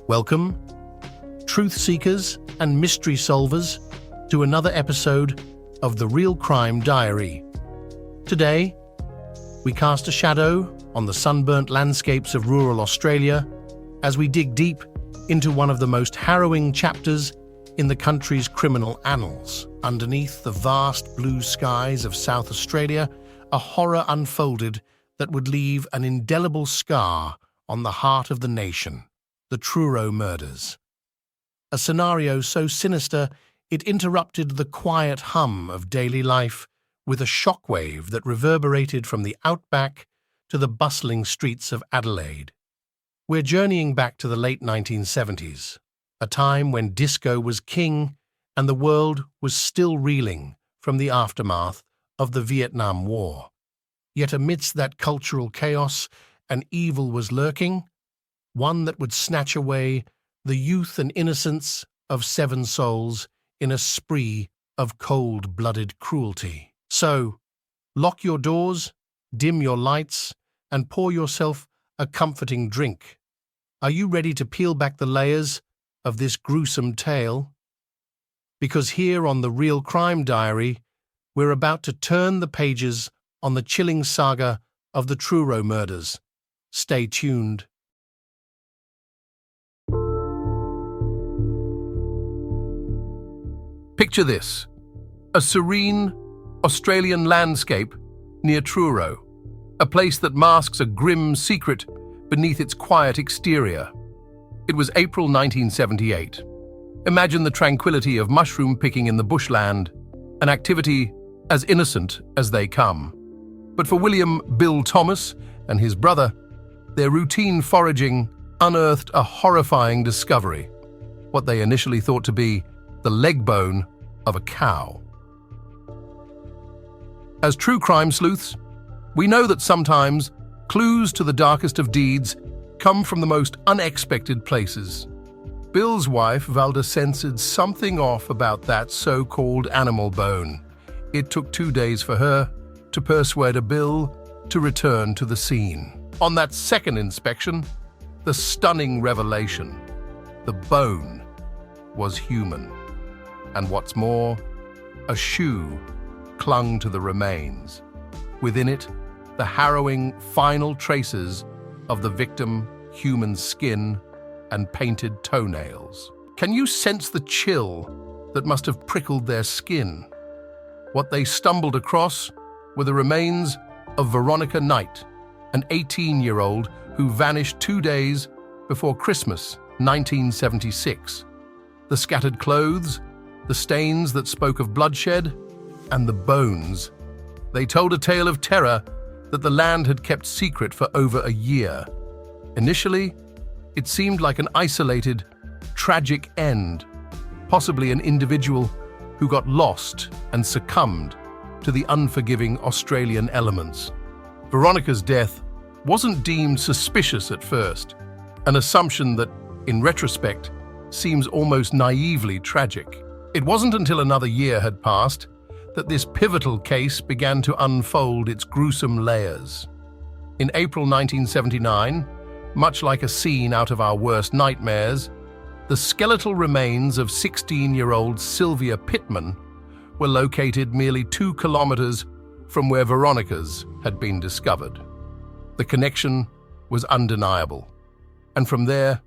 Welcome, truth seekers and mystery solvers, to another episode of The Real Crime Diary. Today, we cast a shadow on the sunburnt landscapes of rural Australia as we dig deep into one of the most harrowing chapters in the country's criminal annals. Underneath the vast blue skies of South Australia, a horror unfolded that would leave an indelible scar on the heart of the nation: the Truro murders. A scenario so sinister it interrupted the quiet hum of daily life with a shockwave that reverberated from the outback to the bustling streets of Adelaide. We're journeying back to the late 1970s, a time when disco was king and the world was still reeling from the aftermath of the Vietnam War. Yet amidst that cultural chaos, an evil was lurking, one that would snatch away the youth and innocence of 7 souls in a spree of cold-blooded cruelty. So, lock your doors, dim your lights, and pour yourself a comforting drink. Are you ready to peel back the layers of this gruesome tale? Because here on The Real Crime Diary, we're about to turn the pages on the chilling saga of the Truro murders. Stay tuned. Picture this: a serene Australian landscape near Truro, a place that masks a grim secret beneath its quiet exterior. It was April 1978. Imagine the tranquility of mushroom picking in the bushland, an activity as innocent as they come. But for William "Bill" Thomas and his brother, their routine foraging unearthed a horrifying discovery: what they initially thought to be the leg bone of a cow. As true crime sleuths, we know that sometimes clues to the darkest of deeds come from the most unexpected places. Bill's wife, Valda, sensed something off about that so-called animal bone. It took 2 days for her to persuade Bill to return to the scene. On that second inspection, the stunning revelation: the bone was human. And what's more, a shoe clung to the remains. Within it, the harrowing final traces of the victim's human skin and painted toenails. Can you sense the chill that must have prickled their skin? What they stumbled across were the remains of Veronica Knight, an 18-year-old who vanished 2 days before Christmas 1976. The scattered clothes, the stains that spoke of bloodshed, and the bones. They told a tale of terror that the land had kept secret for over a year. Initially, it seemed like an isolated, tragic end, possibly an individual who got lost and succumbed to the unforgiving Australian elements. Veronica's death wasn't deemed suspicious at first, an assumption that, in retrospect, seems almost naively tragic. It wasn't until another year had passed that this pivotal case began to unfold its gruesome layers. In April 1979, much like a scene out of our worst nightmares, the skeletal remains of 16-year-old Sylvia Pittman were located merely 2 kilometers from where Veronica's had been discovered. The connection was undeniable, and from there,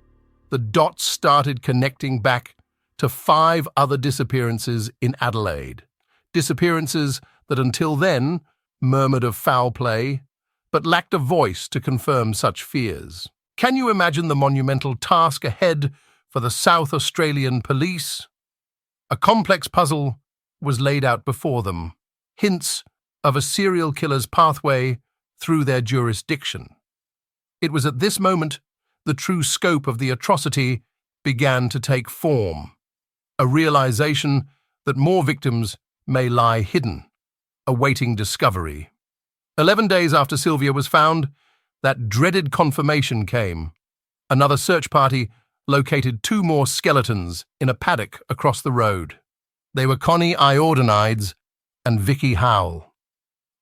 the dots started connecting back to 5 other disappearances in Adelaide. Disappearances that until then murmured of foul play, but lacked a voice to confirm such fears. Can you imagine the monumental task ahead for the South Australian police? A complex puzzle was laid out before them, hints of a serial killer's pathway through their jurisdiction. It was at this moment the true scope of the atrocity began to take form, a realization that more victims may lie hidden, awaiting discovery. 11 days after Sylvia was found, that dreaded confirmation came. Another search party located 2 more skeletons in a paddock across the road. They were Connie Iordanides and Vicky Howell,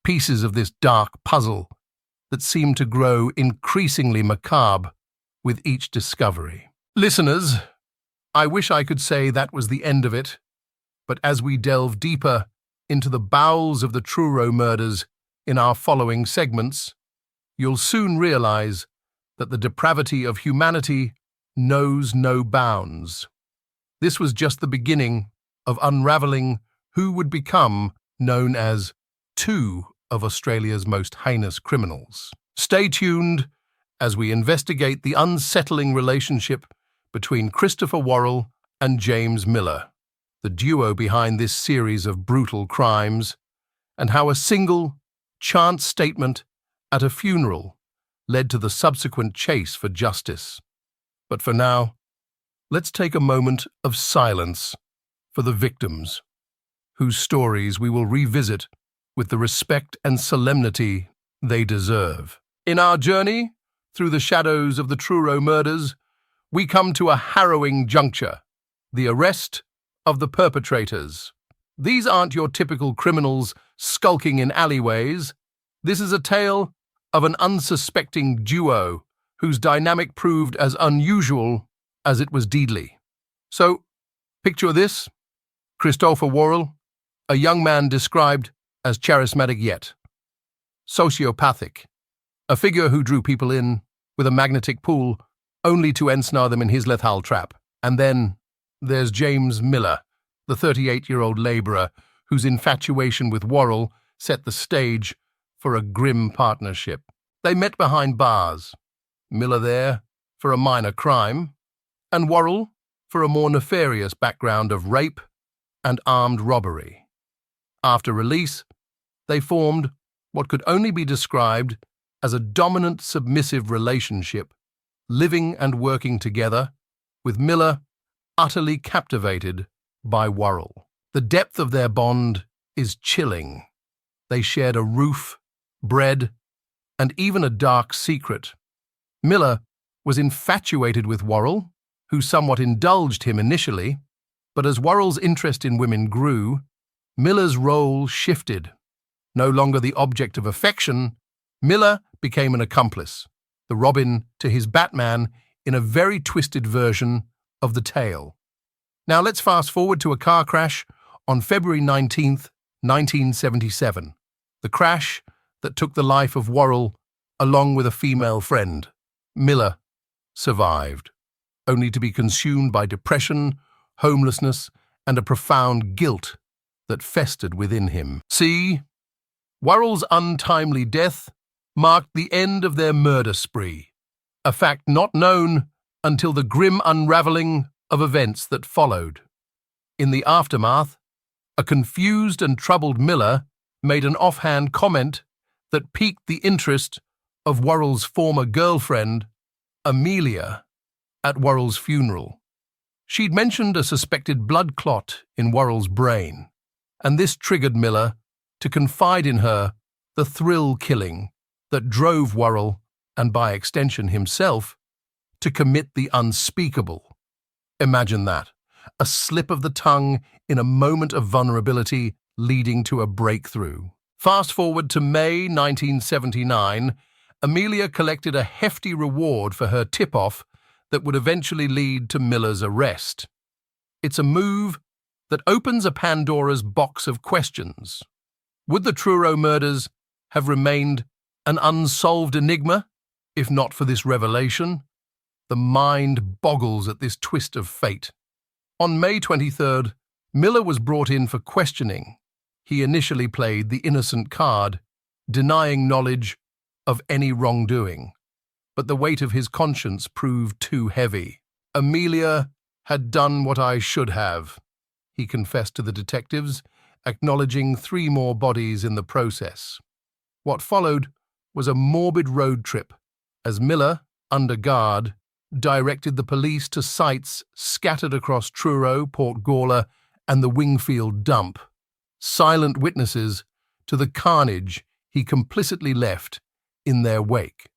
pieces of this dark puzzle that seemed to grow increasingly macabre with each discovery. Listeners, I wish I could say that was the end of it, but as we delve deeper into the bowels of the Truro murders in our following segments, you'll soon realize that the depravity of humanity knows no bounds. This was just the beginning of unraveling who would become known as two of Australia's most heinous criminals. Stay tuned as we investigate the unsettling relationship between Christopher Worrell and James Miller, the duo behind this series of brutal crimes, and how a single, chance statement at a funeral led to the subsequent chase for justice. But for now, let's take a moment of silence for the victims, whose stories we will revisit with the respect and solemnity they deserve. In our journey through the shadows of the Truro murders, we come to a harrowing juncture: the arrest of the perpetrators. These aren't your typical criminals skulking in alleyways. This is a tale of an unsuspecting duo whose dynamic proved as unusual as it was deadly. So, picture this: Christopher Worrell, a young man described as charismatic yet sociopathic, a figure who drew people in with a magnetic pull only to ensnare them in his lethal trap. And then there's James Miller, the 38-year-old labourer whose infatuation with Worrell set the stage for a grim partnership. They met behind bars, Miller there for a minor crime, and Worrell for a more nefarious background of rape and armed robbery. After release, they formed what could only be described as a dominant submissive relationship, living and working together, with Miller utterly captivated by Worrell. The depth of their bond is chilling. They shared a roof, bread, and even a dark secret. Miller was infatuated with Worrell, who somewhat indulged him initially, but as Worrell's interest in women grew, Miller's role shifted. No longer the object of affection, Miller became an accomplice, the Robin to his Batman in a very twisted version of the tale. Now let's fast forward to a car crash on February 19th, 1977. The crash that took the life of Worrell along with a female friend. Miller survived, only to be consumed by depression, homelessness, and a profound guilt that festered within him. See, Worrell's untimely death marked the end of their murder spree, a fact not known until the grim unraveling of events that followed. In the aftermath, a confused and troubled Miller made an offhand comment that piqued the interest of Worrell's former girlfriend, Amelia, at Worrell's funeral. She'd mentioned a suspected blood clot in Worrell's brain, and this triggered Miller to confide in her the thrill killing that drove Worrell, and by extension himself, to commit the unspeakable. Imagine that, a slip of the tongue in a moment of vulnerability leading to a breakthrough. Fast forward to May 1979, Amelia collected a hefty reward for her tip-off that would eventually lead to Miller's arrest. It's a move that opens a Pandora's box of questions. Would the Truro murders have remained an unsolved enigma, if not for this revelation? The mind boggles at this twist of fate. On May 23rd, Miller was brought in for questioning. He initially played the innocent card, denying knowledge of any wrongdoing. But the weight of his conscience proved too heavy. Amelia had done what I should have, he confessed to the detectives, acknowledging 3 more bodies in the process. What followed was a morbid road trip, as Miller, under guard, directed the police to sites scattered across Truro, Port Gawler, and the Wingfield dump, silent witnesses to the carnage he complicitly left in their wake.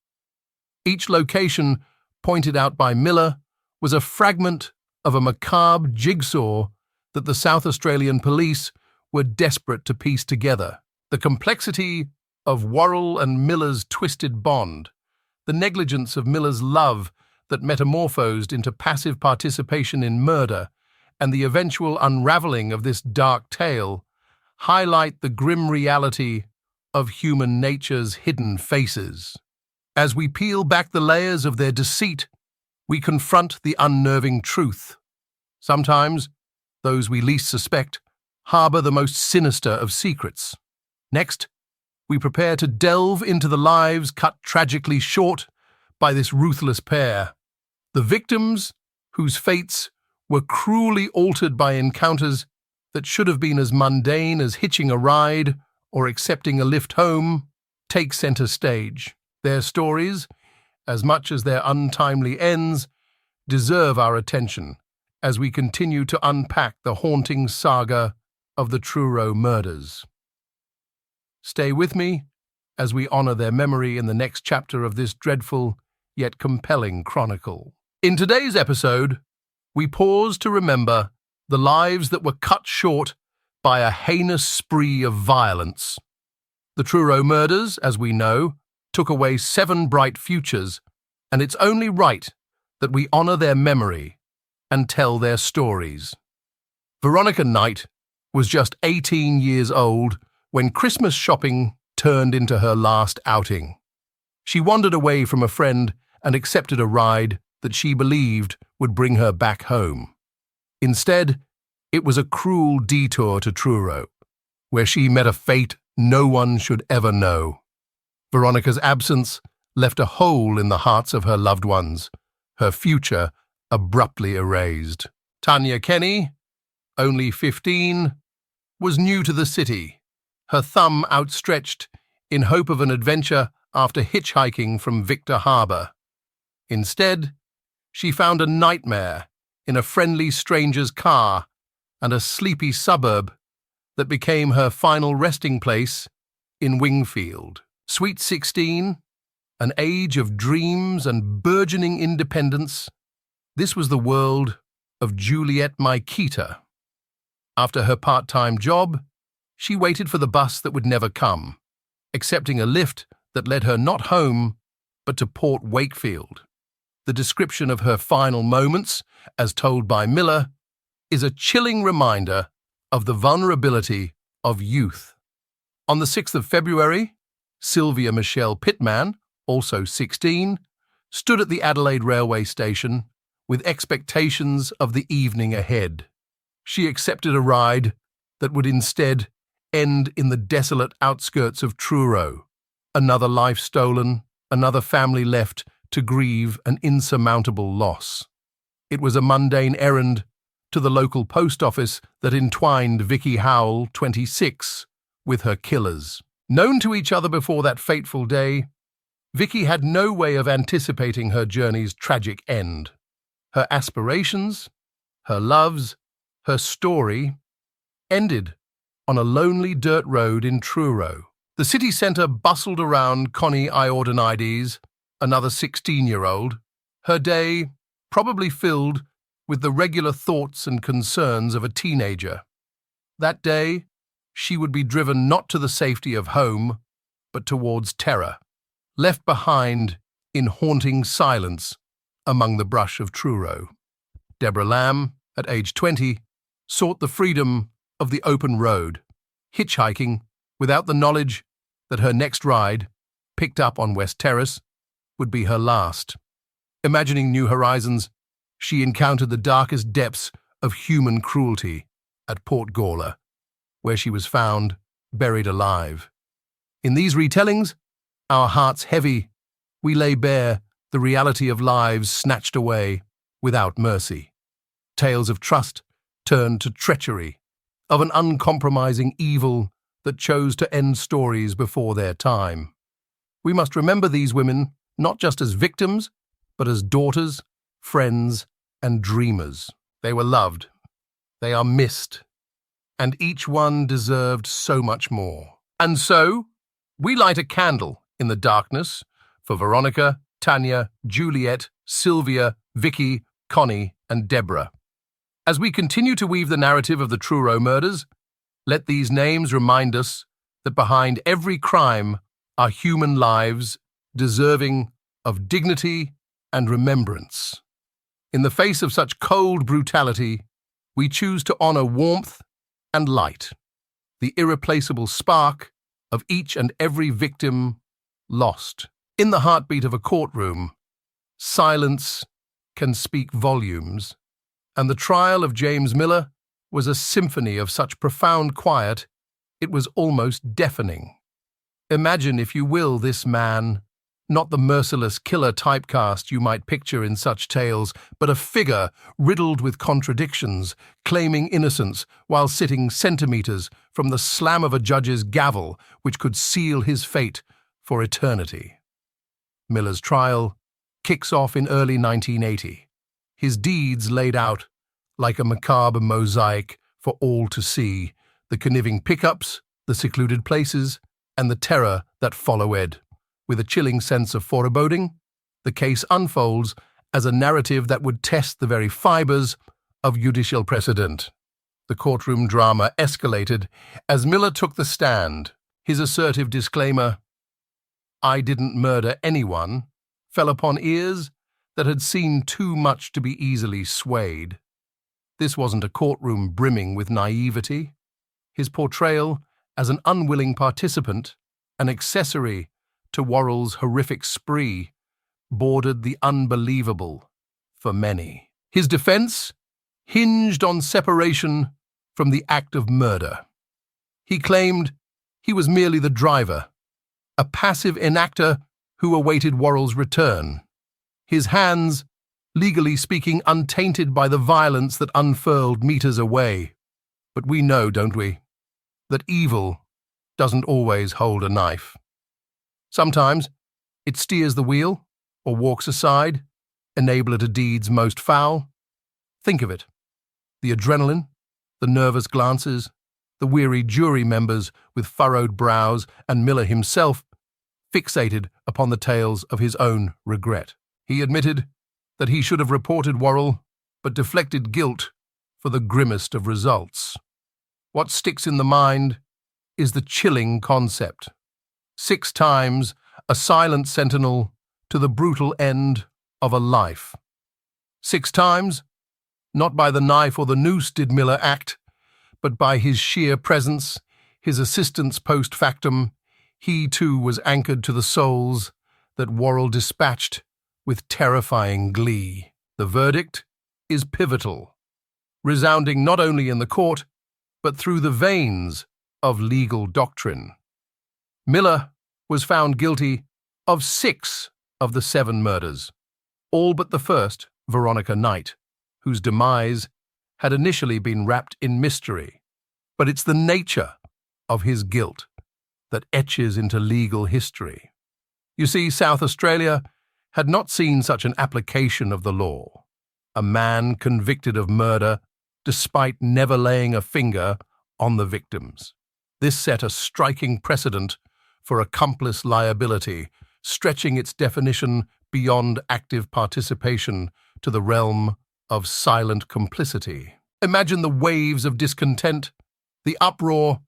Each location pointed out by Miller was a fragment of a macabre jigsaw that the South Australian police were desperate to piece together. The complexity of Worrell and Miller's twisted bond, the negligence of Miller's love that metamorphosed into passive participation in murder and the eventual unraveling of this dark tale highlight the grim reality of human nature's hidden faces. As we peel back the layers of their deceit, we confront the unnerving truth. Sometimes, those we least suspect harbor the most sinister of secrets. Next, we prepare to delve into the lives cut tragically short by this ruthless pair. The victims, whose fates were cruelly altered by encounters that should have been as mundane as hitching a ride or accepting a lift home, take center stage. Their stories, as much as their untimely ends, deserve our attention as we continue to unpack the haunting saga of the Truro murders. Stay with me as we honor their memory in the next chapter of this dreadful yet compelling chronicle. In today's episode, we pause to remember the lives that were cut short by a heinous spree of violence. The Truro murders, as we know, took away 7 bright futures, and it's only right that we honor their memory and tell their stories. Veronica Knight was just 18 years old when Christmas shopping turned into her last outing. She wandered away from a friend and accepted a ride that she believed would bring her back home. Instead, it was a cruel detour to Truro, where she met a fate no one should ever know. Veronica's absence left a hole in the hearts of her loved ones, her future abruptly erased. Tanya Kenny, only 15, was new to the city, her thumb outstretched in hope of an adventure after hitchhiking from Victor Harbor. Instead, she found a nightmare in a friendly stranger's car and a sleepy suburb that became her final resting place in Wingfield. Sweet 16, an age of dreams and burgeoning independence, this was the world of Juliet Maikita. After her part-time job, she waited for the bus that would never come, accepting a lift that led her not home, but to Port Wakefield. The description of her final moments, as told by Miller, is a chilling reminder of the vulnerability of youth. On the 6th of February, Sylvia Michelle Pittman, also 16, stood at the Adelaide railway station with expectations of the evening ahead. She accepted a ride that would instead end in the desolate outskirts of Truro. Another life stolen, another family left to grieve an insurmountable loss. It was a mundane errand to the local post office that entwined Vicky Howell, 26, with her killers. Known to each other before that fateful day, Vicky had no way of anticipating her journey's tragic end. Her aspirations, her loves, her story ended on a lonely dirt road in Truro. The city centre bustled around Connie Iordanides, another 16-year-old, her day probably filled with the regular thoughts and concerns of a teenager. That day, she would be driven not to the safety of home, but towards terror, left behind in haunting silence among the brush of Truro. Deborah Lamb, at age 20, sought the freedom of the open road, hitchhiking without the knowledge that her next ride, picked up on West Terrace, would be her last. Imagining new horizons, she encountered the darkest depths of human cruelty at Port Gawler, where she was found buried alive. In these retellings, our hearts heavy, we lay bare the reality of lives snatched away without mercy. Tales of trust turned to treachery, of an uncompromising evil that chose to end stories before their time. We must remember these women not just as victims, but as daughters, friends, and dreamers. They were loved, they are missed, and each one deserved so much more. And so, we light a candle in the darkness for Veronica, Tanya, Juliet, Sylvia, Vicky, Connie, and Deborah. As we continue to weave the narrative of the Truro murders, let these names remind us that behind every crime are human lives deserving of dignity and remembrance. In the face of such cold brutality, we choose to honor warmth and light, the irreplaceable spark of each and every victim lost. In the heartbeat of a courtroom, silence can speak volumes, and the trial of James Miller was a symphony of such profound quiet it was almost deafening. Imagine, if you will, this man, not the merciless killer typecast you might picture in such tales, but a figure riddled with contradictions, claiming innocence while sitting centimeters from the slam of a judge's gavel which could seal his fate for eternity. Miller's trial kicks off in early 1980, his deeds laid out like a macabre mosaic for all to see, the conniving pickups, the secluded places, and the terror that followed. With a chilling sense of foreboding, the case unfolds as a narrative that would test the very fibers of judicial precedent. The courtroom drama escalated as Miller took the stand. His assertive disclaimer, "I didn't murder anyone," fell upon ears that had seen too much to be easily swayed. This wasn't a courtroom brimming with naivety. His portrayal as an unwilling participant, an accessory to Worrell's horrific spree, bordered the unbelievable for many. His defense hinged on separation from the act of murder. He claimed he was merely the driver, a passive enactor who awaited Worrell's return, his hands, legally speaking, untainted by the violence that unfurled meters away. But we know, don't we, that evil doesn't always hold a knife. Sometimes it steers the wheel or walks aside, enabler to deeds most foul. Think of it. The adrenaline, the nervous glances, the weary jury members with furrowed brows, and Miller himself fixated upon the tales of his own regret. He admitted that he should have reported Worrell, but deflected guilt for the grimmest of results. What sticks in the mind is the chilling concept. 6 times a silent sentinel to the brutal end of a life. 6 times, not by the knife or the noose did Miller act, but by his sheer presence, his assistance post factum. He too was anchored to the souls that Worrell dispatched with terrifying glee. The verdict is pivotal, resounding not only in the court, but through the veins of legal doctrine. Miller was found guilty of 6 of the 7 murders, all but the first, Veronica Knight, whose demise had initially been wrapped in mystery. But it's the nature of his guilt that etches into legal history. You see, South Australia had not seen such an application of the law. A man convicted of murder despite never laying a finger on the victims. This set a striking precedent for accomplice liability, stretching its definition beyond active participation to the realm of silent complicity. Imagine the waves of discontent, the uproar,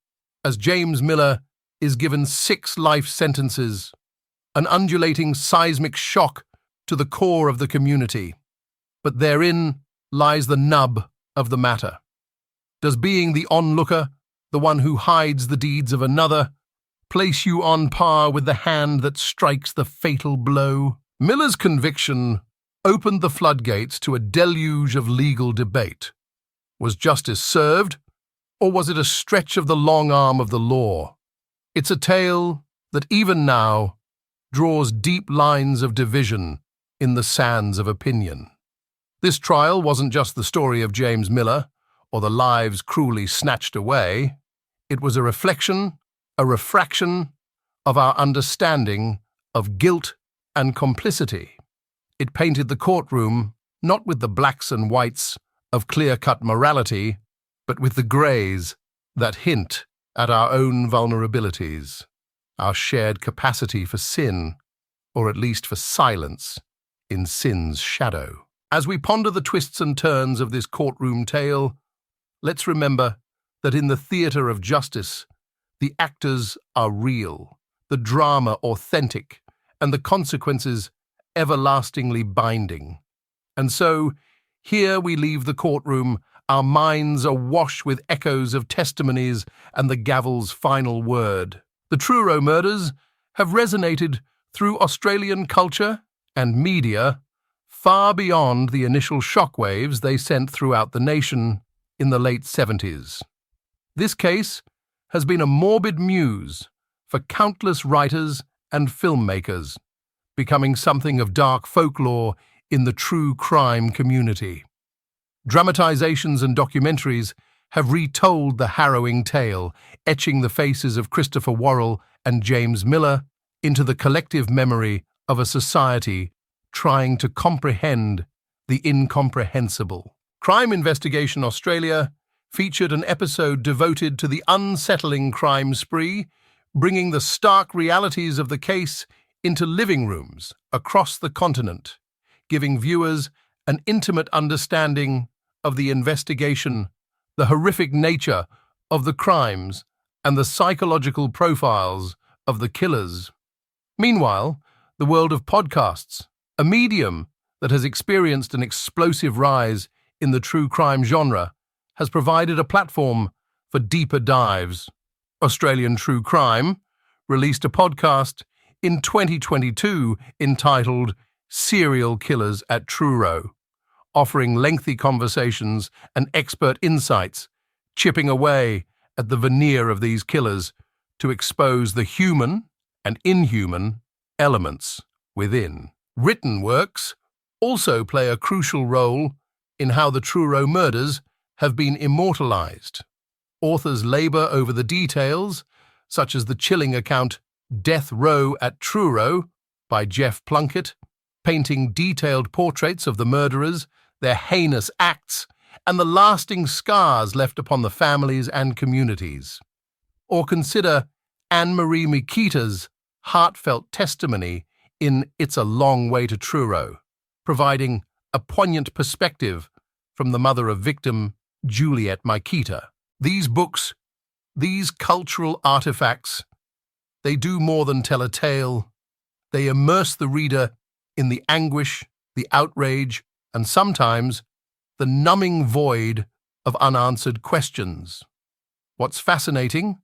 as James Miller is given 6 life sentences, an undulating seismic shock to the core of the community. But therein lies the nub of the matter. Does being the onlooker, the one who hides the deeds of another, place you on par with the hand that strikes the fatal blow? Miller's conviction opened the floodgates to a deluge of legal debate. Was justice served, or was it a stretch of the long arm of the law? It's a tale that even now draws deep lines of division in the sands of opinion. This trial wasn't just the story of James Miller or the lives cruelly snatched away. It was a reflection, a refraction of our understanding of guilt and complicity. It painted the courtroom not with the blacks and whites of clear-cut morality, but with the greys that hint at our own vulnerabilities, our shared capacity for sin, or at least for silence, in sin's shadow. As we ponder the twists and turns of this courtroom tale, let's remember that in the theatre of justice, the actors are real, the drama authentic, and the consequences everlastingly binding. And so, here we leave the courtroom, our minds awash with echoes of testimonies and the gavel's final word. The Truro murders have resonated through Australian culture and media far beyond the initial shockwaves they sent throughout the nation in the late 70s. This case has been a morbid muse for countless writers and filmmakers, becoming something of dark folklore in the true crime community. Dramatizations and documentaries have retold the harrowing tale, etching the faces of Christopher Worrell and James Miller into the collective memory of a society trying to comprehend the incomprehensible. Crime Investigation Australia featured an episode devoted to the unsettling crime spree, bringing the stark realities of the case into living rooms across the continent, giving viewers an intimate understanding of the investigation, the horrific nature of the crimes, and the psychological profiles of the killers. Meanwhile, the world of podcasts, a medium that has experienced an explosive rise in the true crime genre, has provided a platform for deeper dives. Australian True Crime released a podcast in 2022 entitled Serial Killers at Truro, offering lengthy conversations and expert insights, chipping away at the veneer of these killers to expose the human and inhuman elements within. Written works also play a crucial role in how the Truro murders have been immortalized. Authors labor over the details, such as the chilling account Death Row at Truro by Jeff Plunkett, painting detailed portraits of the murderers, their heinous acts, and the lasting scars left upon the families and communities. Or consider Anne-Marie Mikita's heartfelt testimony in It's a Long Way to Truro, providing a poignant perspective from the mother of victim Juliet Mikita. These books, these cultural artifacts, they do more than tell a tale. They immerse the reader in the anguish, the outrage, and sometimes the numbing void of unanswered questions. What's fascinating,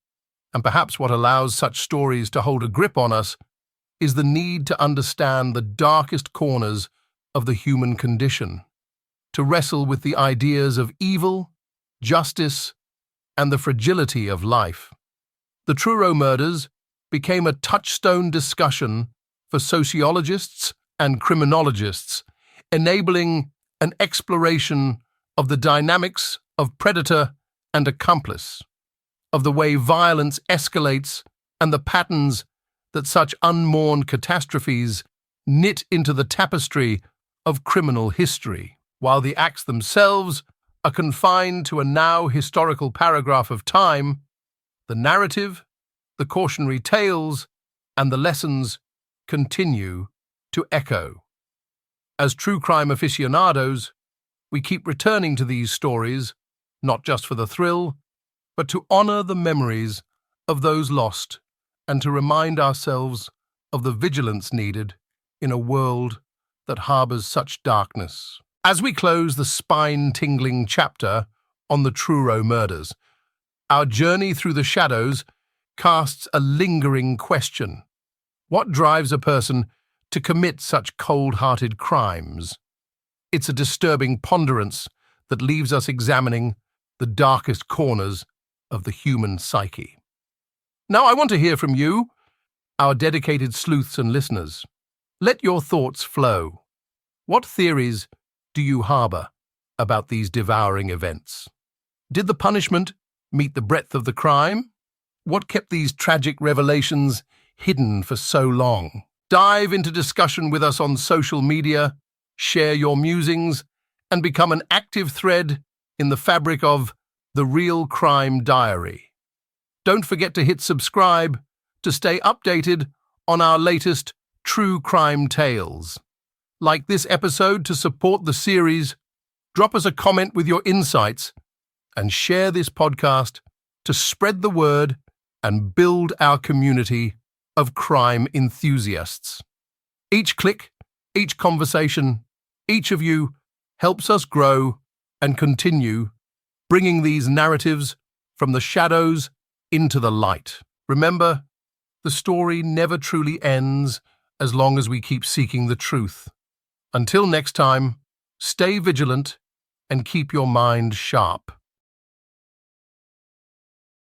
and perhaps what allows such stories to hold a grip on us, is the need to understand the darkest corners of the human condition, to wrestle with the ideas of evil, justice, and the fragility of life. The Truro murders became a touchstone discussion for sociologists and criminologists, enabling an exploration of the dynamics of predator and accomplice, of the way violence escalates and the patterns that such unmourned catastrophes knit into the tapestry of criminal history. While the acts themselves are confined to a now historical paragraph of time, the narrative, the cautionary tales, and the lessons continue to echo. As true crime aficionados, we keep returning to these stories, not just for the thrill, but to honor the memories of those lost and to remind ourselves of the vigilance needed in a world that harbors such darkness. As we close the spine-tingling chapter on the Truro murders, our journey through the shadows casts a lingering question. What drives a person to commit such cold-hearted crimes? It's a disturbing ponderance that leaves us examining the darkest corners of the human psyche. Now I want to hear from you, our dedicated sleuths and listeners. Let your thoughts flow. What theories do you harbor about these devouring events? Did the punishment meet the breadth of the crime? What kept these tragic revelations hidden for so long? Dive into discussion with us on social media, share your musings, and become an active thread in the fabric of The Real Crime Diary. Don't forget to hit subscribe to stay updated on our latest true crime tales. Like this episode to support the series, drop us a comment with your insights, and share this podcast to spread the word and build our community of crime enthusiasts. Each click, Each conversation, each of you, helps us grow and continue bringing these narratives from the shadows into the light. Remember, the story never truly ends as long as we keep seeking the truth. Until next time, stay vigilant and keep your mind sharp.